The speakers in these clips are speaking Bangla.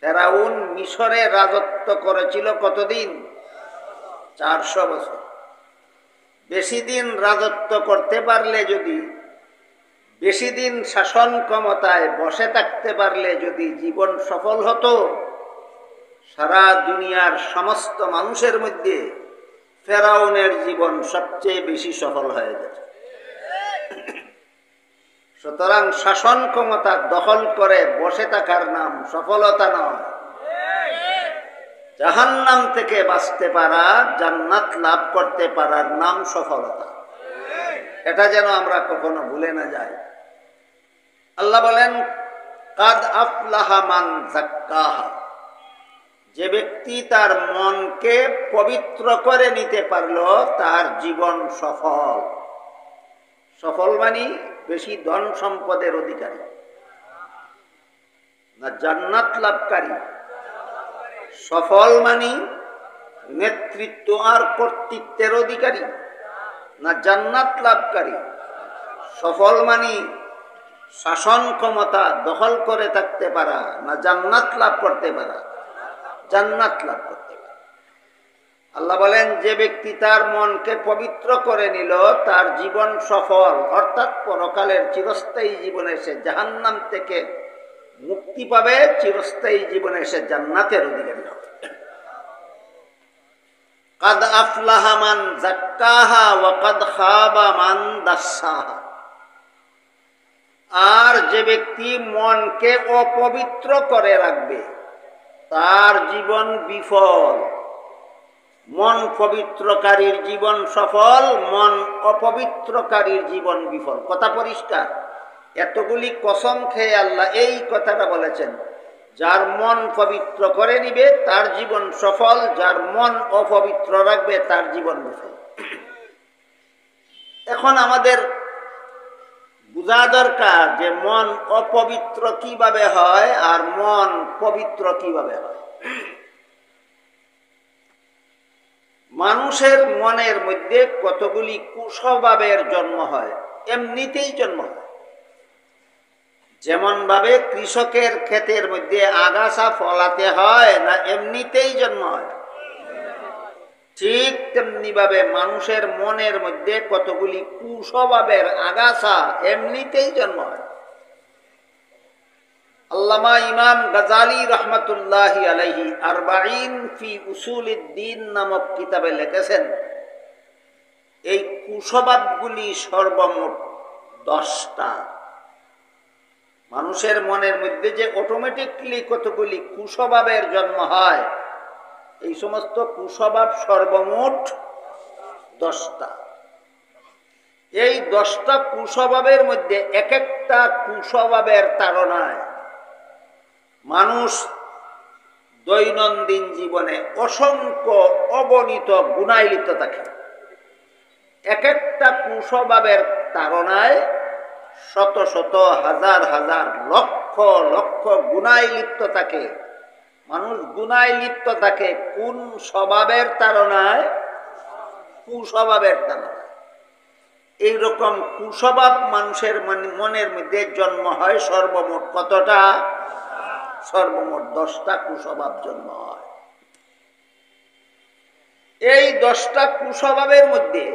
ফেরাউন মিশরে রাজত্ব করেছিল কতদিন? 400 বছর। বেশি দিন রাজত্ব করতে পারলে, যদি বেশি দিন শাসন ক্ষমতায় বসে থাকতে পারলে যদি জীবন সফল হতো, সারা দুনিয়ার সমস্ত মানুষের মধ্যে ফেরাউনের জীবন সবচেয়ে বেশি সফল হয়ে যেত। সুতরাং শাসন ক্ষমতা দখল করে বসে থাকার নাম সফলতা নয়। জাহান্নাম থেকে বাঁচতে পারা, জান্নাত লাভ করতে পারার নাম সফলতা। এটা যেন আমরা কখনো ভুলে না যাই। আল্লাহ বলেন, কাদ আফলাহা মান যাক্কাহা, যে ব্যক্তি তার মনকে পবিত্র করে নিতে পারলো তার জীবন সফল। সফল মানে বেশি ধন সম্পদের অধিকারী না জান্নাত লাভকারী। সফল মানে নেতৃত্ব আর কর্তৃত্বের অধিকারী না জান্নাত লাভকারী। সফল মানে শাসন ক্ষমতা দখল করে থাকতে পারা না জান্নাত লাভ করতে পারা? জান্নাত লাভ করতে পারা। আল্লাহ বলেন, যে ব্যক্তি তার মনকে পবিত্র করে নিল তার জীবন সফল, অর্থাৎ পরকালের চিরস্থায়ী জীবনে সে জাহান্নাম থেকে মুক্তি পাবে, চিরস্থায়ী জীবনে সে জান্নাতের অধিকারী হবে। কাদ আফলাহা মান যাক্কাহা ওয়া কাদ খাবা মান দাসসাহা। আর যে ব্যক্তি মনকে অপবিত্র করে রাখবে তার জীবন বিফল। মন পবিত্রকারীর জীবন সফল, মন অপবিত্রকারীর জীবন বিফল। কথা পরিষ্কার। এতগুলি কসম খেয়ে আল্লাহ এই কথাটা বলেছেন, যার মন পবিত্র করে নিবে তার জীবন সফল, যার মন অপবিত্র রাখবে তার জীবন বিফল। এখন আমাদের বুঝা দরকার যে মন অপবিত্র কিভাবে হয় আর মন পবিত্র কিভাবে হয়। মানুষের মনের মধ্যে কতগুলি কুস্বভাবের জন্ম হয়, এমনিতেই জন্ম হয়। যেমন ভাবে কৃষকের ক্ষেতের মধ্যে আগাছা ফলাতে হয় না এমনিতেই জন্ম হয়, ঠিক তেমনি ভাবে মানুষের মনের মধ্যে কতগুলি কুস্বভাবের আগাছা এমনিতেই জন্ম হয়। আল্লামা ইমাম গাজালি রহমতুল্লাহি আলাইহি আরবাঈন ফি উসুলিদ্দিন নামক কিতাবে লিখেছেন, এই কুস্বভাবগুলি সর্বমোট 10টা। মানুষের মনের মধ্যে যে অটোমেটিকলি কতগুলি কুস্বভাবের জন্ম হয়, এই সমস্ত কুস্বভাব সর্বমোট 10টা। এই 10টা কুস্বভাবের মধ্যে এক একটা কুস্বভাবের তাড়নায় মানুষ দৈনন্দিন জীবনে অসংখ্য অগণিত গুনায় লিপ্ত থাকে। এক একটা কুস্বভাবের তাড়নায় শত শত হাজার হাজার লক্ষ লক্ষ গুনায় লিপ্ত থাকে। মানুষ গুনায় লিপ্ত থাকে কোন স্বভাবের তাড়নায়? কুস্বভাবের তাড়নায়। এইরকম কুস্বভাব মানুষের মনের মধ্যে জন্ম হয় সর্বমোট কতটা? সর্বমোট 10টা কুস্বভাব জন্ম হয়। এই 10টা কুস্বভাবের মধ্যে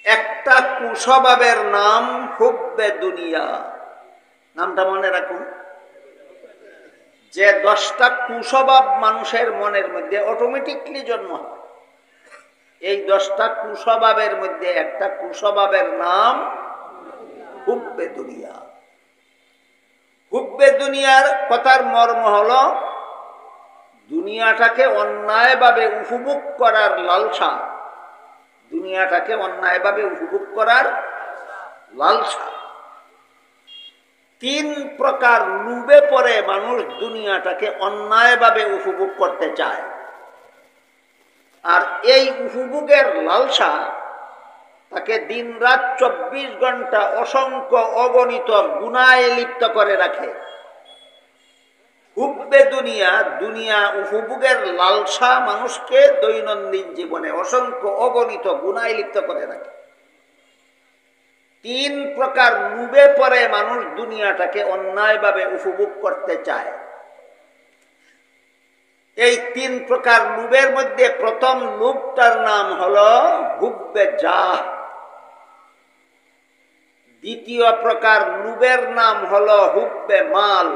একটা কুস্বভাবের নাম হুব্বে দুনিয়া। নামটা মনে রাখুন। যে 10টা কুস্বভাব মানুষের মনের মধ্যে অটোমেটিকলি জন্ম হয়, এই 10টা কুস্বভাবের মধ্যে একটা কুস্বভাবের নাম হুব্বে দুনিয়া। হুব্বে দুনিয়ার কথার মর্ম হলো দুনিয়াটাকে অন্যায়ভাবে উপভোগ করার লালসা। দুনিয়াটাকে অন্যায়ভাবে উপভোগ করার লালসা। 3 প্রকার লোভে পড়ে মানুষ দুনিয়াটাকে অন্যায়ভাবে উপভোগ করতে চায়। আর এই উপভোগের লালসা তাকে দিন রাত 24 ঘন্টা অসংখ্য অগণিত গুনায় লিপ্ত করে রাখে। হুব্বে দুনিয়া, দুনিয়া উপভোগের লালসা মানুষকে দৈনন্দিন জীবনে অসংখ্য অগণিত গুনায় লিপ্ত করে রাখে। 3 প্রকার লোভে পড়ে মানুষ দুনিয়াটাকে অন্যায়ভাবে উপভোগ করতে চায়। এই তিন প্রকার লুবের মধ্যে প্রথম লুবটার নাম হলো হুব্বে জাহ। দ্বিতীয় প্রকার লুবের নাম হলো হুব্বে মাল।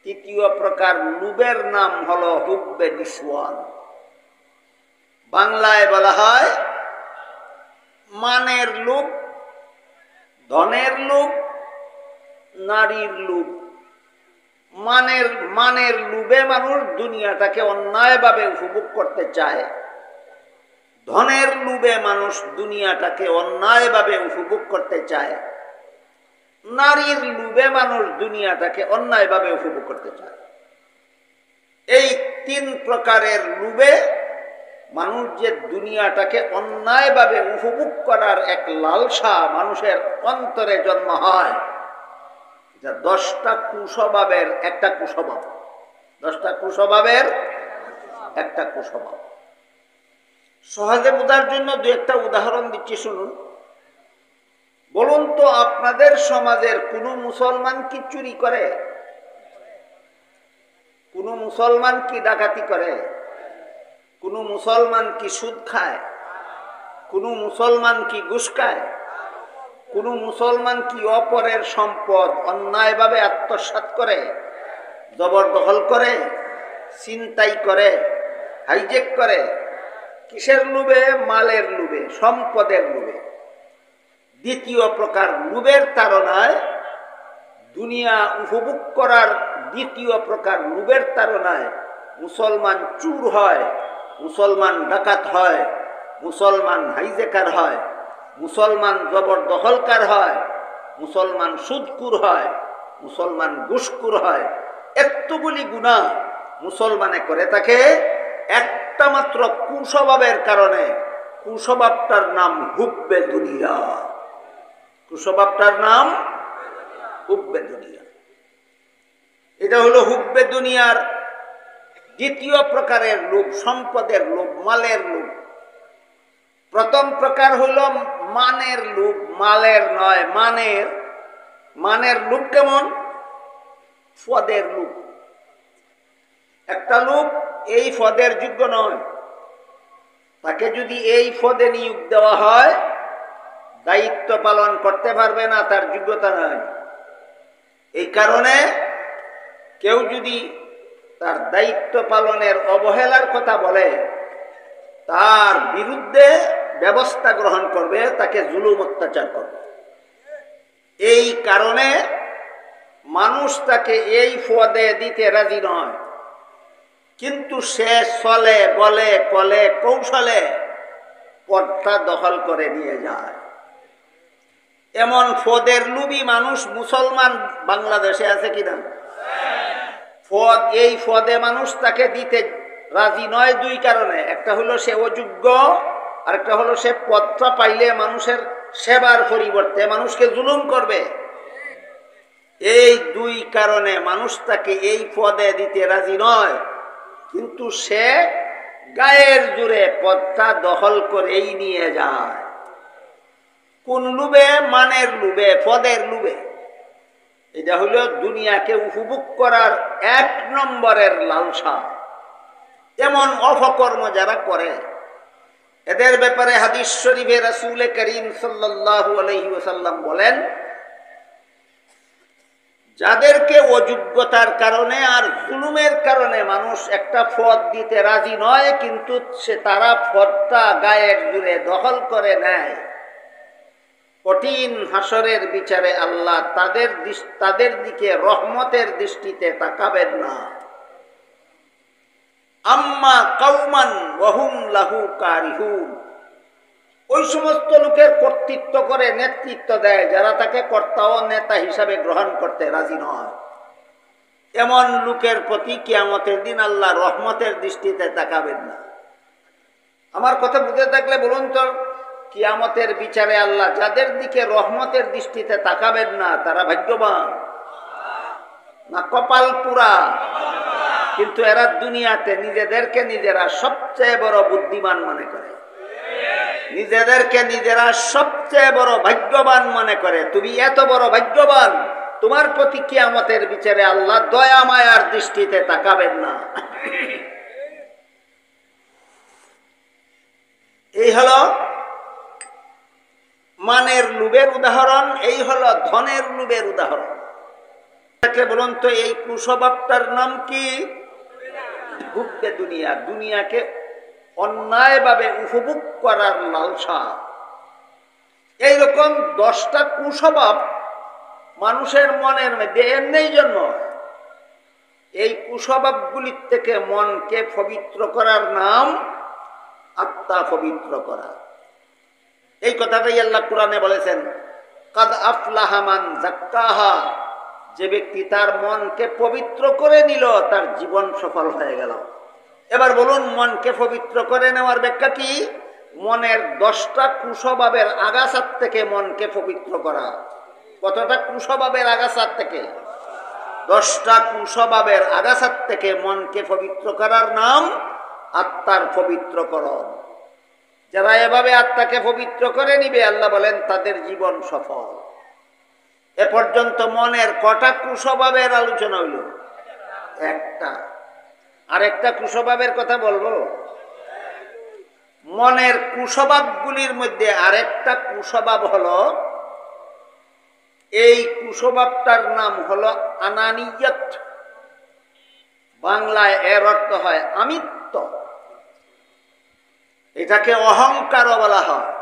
তৃতীয় প্রকার লুবের নাম হলো হুব্বে নিসওয়ান। বাংলায় বলা হয় মানের লোভ, ধনের লোভ, নারীর লোভ। মানের লোভে মানুষ দুনিয়াটাকে অন্যায়ভাবে উপভোগ করতে চায়। ধনের লোভে মানুষ দুনিয়াটাকে অন্যায়ভাবে উপভোগ করতে চায়। নারীর লোভে মানুষ দুনিয়াটাকে অন্যায়ভাবে উপভোগ করতে চায়। এই তিন প্রকারের লোভে মানুষ যে দুনিয়াটাকে অন্যায়ভাবে উপভোগ করার এক লালসা মানুষের অন্তরে জন্ম হয়, এটা 10টা কুস্বভাবের একটা কুস্বভাব। 10টা কুস্বভাবের একটা কুস্বভাব। সহজে বোঝার জন্য দু একটা উদাহরণ দিচ্ছি, শুনুন। বলুন তো, আপনাদের সমাজের কোনো মুসলমান কি চুরি করে? কোনো মুসলমান কি ডাকাতি করে? কোনো মুসলমান কি সুদ খায়? কোনো মুসলমান কি ঘুষ খায়? কোনো মুসলমান কি অপরের সম্পদ অন্যায়ভাবে আত্মসাৎ করে, জবরদখল করে, ছিনতাই করে, হাইজেক করে? কিসের লোভে? মালের লোভে, সম্পদের লোভে। দ্বিতীয় প্রকার লোভের তাড়নায়, দুনিয়া উপভোগ করার দ্বিতীয় প্রকার লোভের তাড়নায় মুসলমান চুর হয়, মুসলমান ডাকাত হয়, মুসলমান হাইজেকার হয়, মুসলমান জবরদখলকার হয়, মুসলমান সুদকুর হয়, মুসলমান ঘুষখোর হয়। এতগুলি গুনাহ মুসলমানে করে থাকে একটা মাত্র কুস্বভাবের কারণে। কুস্বভাবটার নাম হুব্বে দুনিয়া। কুস্বভাবটার নাম হুব্বে দুনিয়া। এটা হলো হুব্বে দুনিয়ার দ্বিতীয় প্রকারের লোভ, সম্পদের লোভ, মালের লোভ। প্রথম প্রকার হলো মানের লোভ, মালের নয়, মানের। মানের লোভ কেমন? পদের লোভ। একটা লোক এই পদের যোগ্য নয়, তাকে যদি এই পদে নিয়োগ দেওয়া হয় দায়িত্ব পালন করতে পারবে না, তার যোগ্যতা নাই। এই কারণে কেউ যদি তার দায়িত্ব পালনের অবহেলার কথা বলে, তার বিরুদ্ধে ব্যবস্থা গ্রহণ করবে, তাকে জুলুম অত্যাচার করবে। এই কারণে মানুষ তাকে এই পদে দিতে রাজি নয়, কিন্তু সে চলে বলে কলে কৌশলে পদটা দখল করে নিয়ে যায়। এমন পদের লোভী মানুষ মুসলমান বাংলাদেশে আছে কিনা? পদ, এই পদে মানুষ তাকে দিতে রাজি নয় দুই কারণে। একটা হলো সে অযোগ্য, আর একটা হলো সে পদটা পাইলে মানুষের সেবার পরিবর্তে মানুষকে জুলুম করবে। এই দুই কারণে মানুষ তাকে এই পদে দিতে রাজি নয়, কিন্তু সে গায়ের জোরে পদটা দখল করেই নিয়ে যায়। কোন লোভে? মানের লোভে, পদের লোভে। এটা হলো দুনিয়াকে উপভোগ করার 1 নম্বরের লালসা। এমন অপকর্ম যারা করে, এদের ব্যাপারে হাদিস শরীফে রাসূল করিম সাল্লাল্লাহু আলাইহি ওয়াসাল্লাম বলেন, যাদেরকে অযোগ্যতার কারণে আর জুলুমের কারণে মানুষ একটা পদ দিতে রাজি নয়, কিন্তু সে তারা পদটা গায়ের জোরে দখল করে নেয়, কঠিন হাসরের বিচারে আল্লাহ তাদের দিকে রহমতের দৃষ্টিতে তাকাবেন না। আম্মা কাউমান ওয়াহুম লাহু কারিহুন। ওই সমস্ত লোকের কর্তৃত্ব করে, নেতৃত্ব দেয়, যারা তাকে কর্তা ও নেতা হিসাবে গ্রহণ করতে রাজি নয়। এমন লোকের প্রতি কিয়ামতের দিন আল্লাহ রহমতের দৃষ্টিতে তাকাবেন না। আমার কথা বুঝে থাকলে বলুন তো, কিয়ামতের বিচারে আল্লাহ যাদের দিকে রহমতের দৃষ্টিতে তাকাবেন না, তারা ভাগ্যবান না কপাল পুরা? কিন্তু এরা দুনিয়াতে নিজেদেরকে নিজেরা সবচেয়ে বড় বুদ্ধিমান মনে করে, নিজেদেরকে নিজেরা সবচেয়ে বড় ভাগ্যবান মনে করে। তুমি এত বড় ভাগ্যবান, তোমার প্রতি কিয়ামতের বিচারে আল্লাহ দয়া মায়ার দৃষ্টিতে তাকাবেন না। এই হলো মানের লোভের উদাহরণ, এই হলো ধনের লোভের উদাহরণ। বলুন তো এই কুস্বভাবটার নাম কি? হুব্বে দুনিয়া, দুনিয়াকে অন্যায়ভাবে উপভোগ করার লালসা। এইরকম 10টা কুস্বভাব মানুষের মনের মধ্যে এমনিই জন্ম। এই কুস্বভাবগুলির থেকে মনকে পবিত্র করার নাম আত্মা পবিত্র করা। এই কথাটাই আল্লাহ কোরআনে বলেছেন, কাদ আফলাহা মান যাক্কাহা, যে ব্যক্তি তার মনকে পবিত্র করে নিল তার জীবন সফল হয়ে গেল। এবার বলুন, মনকে পবিত্র করে নেওয়ার ব্যাখ্যা কি? মনের 10টা কুস্বভাবের আগাছার থেকে মনকে পবিত্র করা। কতটা কুস্বভাবের আগাছার থেকে? 10টা কুস্বভাবের আগাছার থেকে মনকে পবিত্র করার নাম আত্মার পবিত্রকরণ। যারা এভাবে আত্মাকে পবিত্র করে নিবে, আল্লাহ বলেন তাদের জীবন সফল। এ পর্যন্ত মনের কটা কুস্বভাবের আলোচনা হইল? একটা। আরেকটা কুস্বভাবের কথা বলবো। মনের কুস্বভাবগুলির মধ্যে আরেকটা কুস্বভাব হলো, এই কুস্বভাবটার নাম হলো আনানিয়ত। বাংলায় এর অর্থ হয় আমিত্ব। এটাকে অহংকারও বলা হয়।